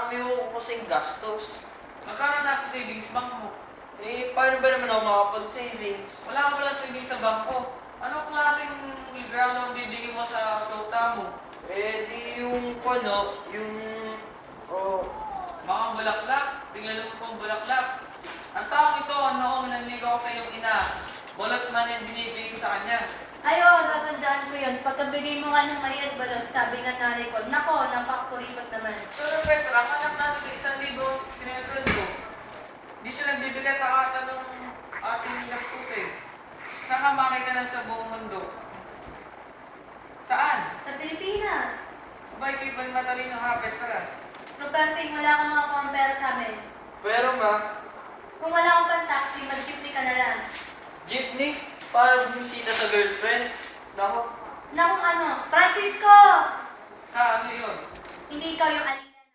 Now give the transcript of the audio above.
marami ko kasing gastos. Magkano nasa savings bank mo? Eh, paano ba naman ako makapag-savings? Wala ka palang savings sa bangko. Anong klaseng regalo ang bibigyan mo sa tuta mo? Eh, di yung yung... Oh, Mga bulaklak, tingnan mo pong bulaklak. Ang taong ito, noong nanligaw sa iyong ina, balot man yung binibigay sa kanya. Ay, oo, natandaan ko yun. Pagkabigay mo nga ng maliit balot, sabi ng nanay ko, nako, napakakuripot naman. Pero Petra, ang anak natin 1,000 sinesweldo. Di siya nagbibigay takata ng ating gastos eh. Saan ka makita lang sa buong mundo? Saan? Sa Pilipinas. Abay, kayo ba matalino ha, Petra? Roberting, wala kang mga pera sa amin. pero ma, Kung wala kang pan-taxi, mag-jeepney ka na lang. jeepney? Para bumisita sa girlfriend? Nako, Na kung ano, Francisco! Ha, ano yun? Hindi ikaw yung